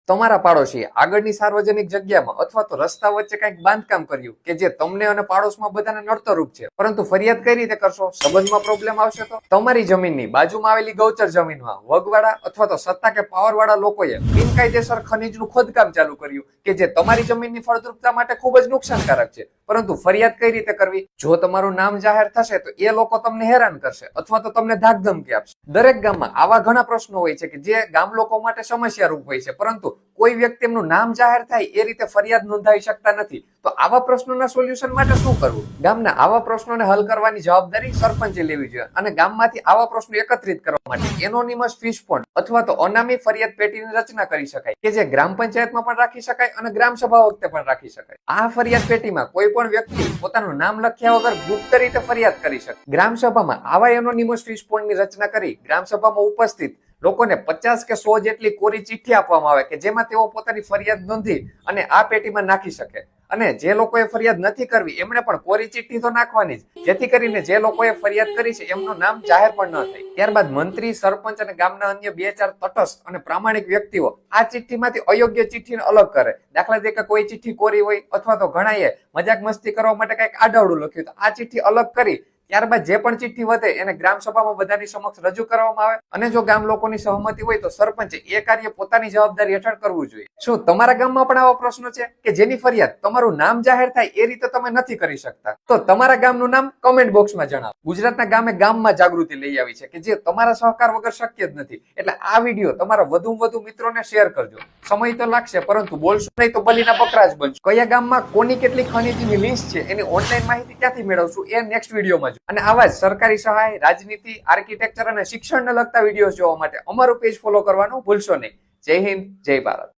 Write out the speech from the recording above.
તમારા પાડોશીએ આગળની સાર્વજનિક જગ્યામાં અથવા તો રસ્તા વચ્ચે કંઈક બાંધકામ કર્યું કે જે તમને અને પાડોશમાં બધાને નડતરરૂપ છે, પરંતુ ફરિયાદ કઈ રીતે કરશો? સંબંધમાં પ્રોબ્લેમ આવશે તો? તમારી જમીનની બાજુમાં આવેલી ગૌચર જમીનમાં વગવાળા અથવા તો સત્તા કે પાવર વાળા લોકોએ બિનકાયદેસર ખનીજનું ખોદકામ ચાલુ કર્યું કે જે તમારી જમીનની ફળદ્રુપતા માટે ખૂબ જ નુકસાનકારક છે, પરંતુ ફરિયાદ કઈ રીતે કરવી? જો તમારું નામ જાહેર થશે તો એ લોકો તમને હેરાન કરશે અથવા તો તમને ધાકધમકી આપશે. દરેક ગામમાં આવા ઘણા પ્રશ્નો હોય છે કે જે ગામ લોકો માટે સમસ્યારૂપ હોય છે, પરંતુ કોઈ વ્યક્તિ એમનું નામ જાહેર થાય એ રીતે ફરિયાદ નોંધાવી શકતા નથી. તો આવા પ્રશ્નોના સોલ્યુશન માટે શું કરવું? ગામના આવા પ્રશ્નોને હલ કરવાની જવાબદારી સરપંચે લેવી જોઈએ અને ગામમાંથી આવા પ્રશ્નો એકત્રિત કરવા માટે એનોનિમસ ફિશ પોન્ડ અથવા તો અનામી ફરિયાદ પેટીની રચના કરી શકાય કે જે ગ્રામ પંચાયતમાં પણ રાખી શકાય અને ગ્રામ સભા વખતે પણ રાખી શકાય. આ ફરિયાદ પેટીમાં કોઈ પણ વ્યક્તિ પોતાનું નામ લખ્યા વગર ગુપ્ત રીતે ફરિયાદ કરી શકે. ગ્રામ સભામાં આવા એનોનિમસ ફિશ પોન્ડની રચના કરી ગ્રામ સભામાં ઉપસ્થિત લોકોને 50 કે 100 જેટલી કોરી ચિઠ્ઠી આપવામાં આવે કે જેમાં તેઓ પોતાની ફરિયાદ નોંધી અને આ પેટીમાં નાખી શકે. અને જે લોકોએ ફરિયાદ નથી કરવી એમણે પણ કોરી ચિઠ્ઠી તો નાખવાની જ, જેથી કરીને જે લોકોએ ફરિયાદ કરી છે એમનું નામ જાહેર પણ ન થાય. ત્યારબાદ મંત્રી, સરપંચ અને ગામના અન્ય 2-4 તટસ્થ અને પ્રામાણિક વ્યક્તિઓ આ ચિઠ્ઠીમાંથી અયોગ્ય ચિઠ્ઠીને અલગ કરે. દાખલા તરીકે કોઈ ચિઠ્ઠી કોરી હોય અથવા તો ઘણાએ મજાક મસ્તી કરવા માટે કંઈક આડાવડું લખ્યું તો આ ચિઠ્ઠી અલગ કરી ત્યારબાદ જે પણ ચિઠ્ઠી વધે એને ગ્રામ સભામાં બધાની સમક્ષ રજૂ કરવામાં આવે અને જો ગામ લોકોની સહમતિ હોય તો સરપંચે એ કાર્ય પોતાની જવાબદારી હેઠળ કરવું જોઈએ. શું તમારા ગામમાં પણ આવા પ્રશ્નો છે કે જેની ફરિયાદ તમારું નામ જાહેર થાય એ રીતે તમે નથી કરી શકતા? તો તમારા ગામનું નામ કમેન્ટ બોક્સમાં જણાવો. ગુજરાતના ગામે ગામમાં જાગૃતિ લઈ આવી છે કે જે તમારા સહકાર વગર શક્ય જ નથી. એટલે આ વિડીયો તમારા વધુમાં વધુ મિત્રોને શેર કરજો. સમય તો લાગશે પરંતુ બોલશું નહીં તો બલીના બકરા જ બનશું. કયા ગામમાં કોની કેટલી ખનીજની લિસ્ટ છે એની ઓનલાઈન માહિતી ક્યાંથી મેળવશું એ નેક્સ્ટ વિડીયોમાં અને આવા જ સરકારી સહાય, રાજનીતિ, આર્કિટેક્ચર અને શિક્ષણને લગતા વિડીયો જોવા માટે અમારું પેજ ફોલો કરવાનું ભૂલશો નહીં. જય હિન્દ, જય ભારત.